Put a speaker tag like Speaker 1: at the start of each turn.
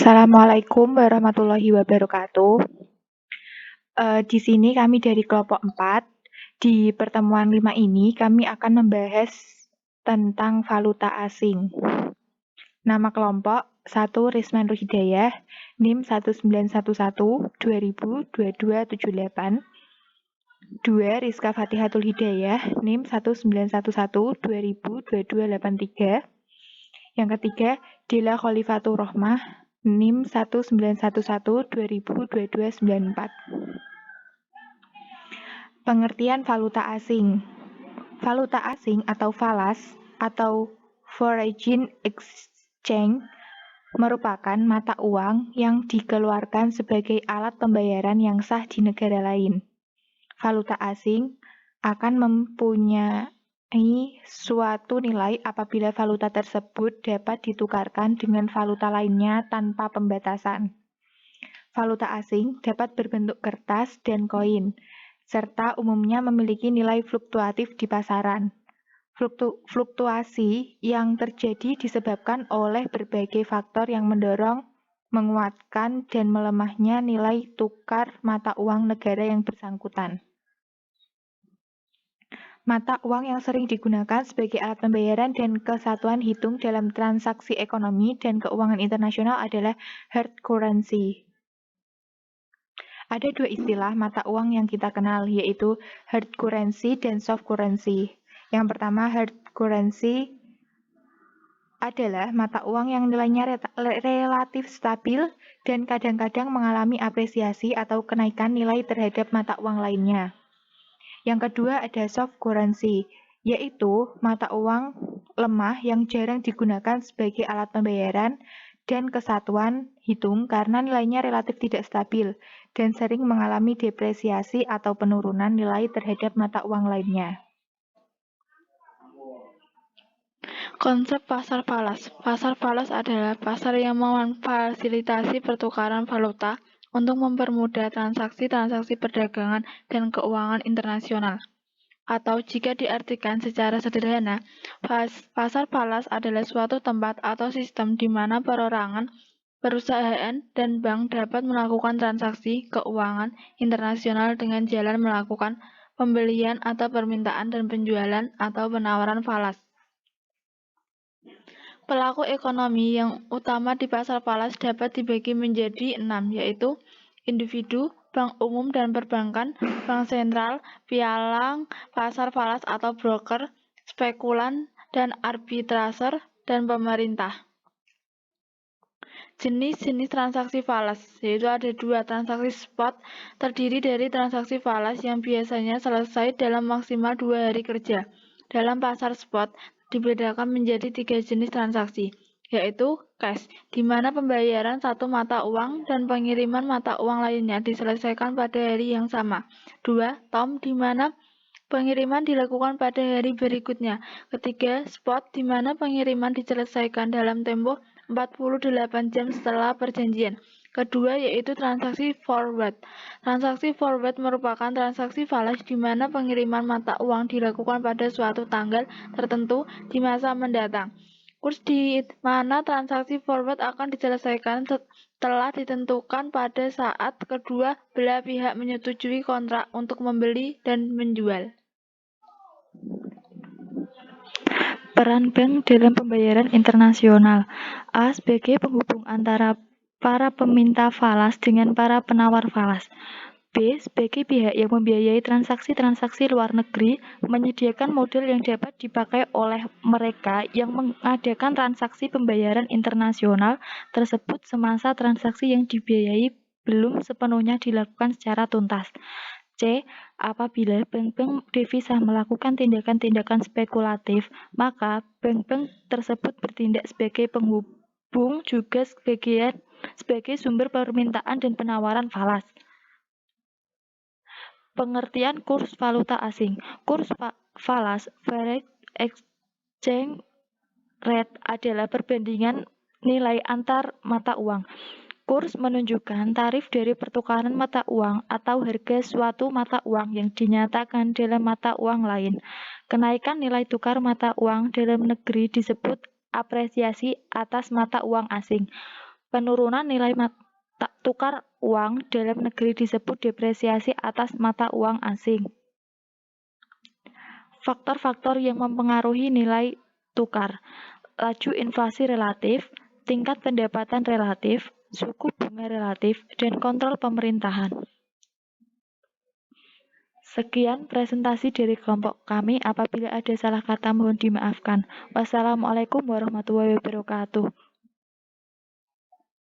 Speaker 1: Assalamualaikum warahmatullahi wabarakatuh. Di sini kami dari kelompok 4. Di pertemuan 5 ini kami akan membahas tentang valuta asing. Nama kelompok 1 Risman Ruhidayah, NIM 1911-202278. 2 Rizka Fatihatul Hidayah, NIM 1911-202283. Yang ketiga, Dila Khalifatur Rohmah, NIM 1911-202294. Pengertian valuta asing. Valuta asing atau falas atau foreign exchange merupakan mata uang yang dikeluarkan sebagai alat pembayaran yang sah di negara lain. Valuta asing akan mempunyai suatu nilai apabila valuta tersebut dapat ditukarkan dengan valuta lainnya tanpa pembatasan. Valuta asing dapat berbentuk kertas dan koin, serta umumnya memiliki nilai fluktuatif di pasaran. Fluktuasi yang terjadi disebabkan oleh berbagai faktor yang mendorong, menguatkan, dan melemahnya nilai tukar mata uang negara yang bersangkutan. Mata uang yang sering digunakan sebagai alat pembayaran dan kesatuan hitung dalam transaksi ekonomi dan keuangan internasional adalah hard currency. Ada dua istilah mata uang yang kita kenal, yaitu hard currency dan soft currency. Yang pertama, hard currency adalah mata uang yang nilainya relatif stabil dan kadang-kadang mengalami apresiasi atau kenaikan nilai terhadap mata uang lainnya. Yang kedua ada soft currency, yaitu mata uang lemah yang jarang digunakan sebagai alat pembayaran dan kesatuan hitung karena nilainya relatif tidak stabil dan sering mengalami depresiasi atau penurunan nilai terhadap mata uang lainnya.
Speaker 2: Konsep pasar falas. Pasar falas adalah pasar yang memfasilitasi pertukaran valuta untuk mempermudah transaksi-transaksi perdagangan dan keuangan internasional. Atau jika diartikan secara sederhana, pasar falas adalah suatu tempat atau sistem di mana perorangan, perusahaan, dan bank dapat melakukan transaksi keuangan internasional dengan jalan melakukan pembelian atau permintaan dan penjualan atau penawaran falas. Pelaku ekonomi yang utama di pasar falas dapat dibagi menjadi 6, yaitu individu, bank umum dan perbankan, bank sentral, pialang, pasar falas atau broker, spekulan, dan arbitraser, dan pemerintah. Jenis-jenis transaksi falas, yaitu ada 2, transaksi spot, terdiri dari transaksi falas yang biasanya selesai dalam maksimal 2 hari kerja. Dalam pasar spot, dibedakan menjadi 3 jenis transaksi, yaitu cash, di mana pembayaran satu mata uang dan pengiriman mata uang lainnya diselesaikan pada hari yang sama. 2, tom, di mana pengiriman dilakukan pada hari berikutnya. 3, spot, di mana pengiriman diselesaikan dalam tempo 48 jam setelah perjanjian. Kedua yaitu transaksi forward. Transaksi forward merupakan transaksi falas di mana pengiriman mata uang dilakukan pada suatu tanggal tertentu di masa mendatang. Kurs di mana transaksi forward akan diselesaikan setelah ditentukan pada saat kedua belah pihak menyetujui kontrak untuk membeli dan menjual.
Speaker 1: Peran bank dalam pembayaran internasional. A. Sebagai penghubung antara para peminta falas dengan para penawar falas. B. Sebagai pihak yang membiayai transaksi-transaksi luar negeri, menyediakan modal yang dapat dipakai oleh mereka yang mengadakan transaksi pembayaran internasional tersebut semasa transaksi yang dibiayai belum sepenuhnya dilakukan secara tuntas. C. Apabila bank-bank devisa melakukan tindakan-tindakan spekulatif, maka bank-bank tersebut bertindak sebagai penghubung juga sebagai sumber permintaan dan penawaran falas. Pengertian kurs valuta asing. Kurs falas, foreign exchange rate, adalah perbandingan nilai antar mata uang. Kurs menunjukkan tarif dari pertukaran mata uang atau harga suatu mata uang yang dinyatakan dalam mata uang lain. Kenaikan nilai tukar mata uang dalam negeri disebut apresiasi atas mata uang asing. Penurunan nilai mata tukar uang dalam negeri disebut depresiasi atas mata uang asing. Faktor-faktor yang mempengaruhi nilai tukar: laju inflasi relatif, tingkat pendapatan relatif, suku bunga relatif, dan kontrol pemerintahan. Sekian presentasi dari kelompok kami. Apabila ada salah kata mohon dimaafkan. Wassalamualaikum warahmatullahi wabarakatuh.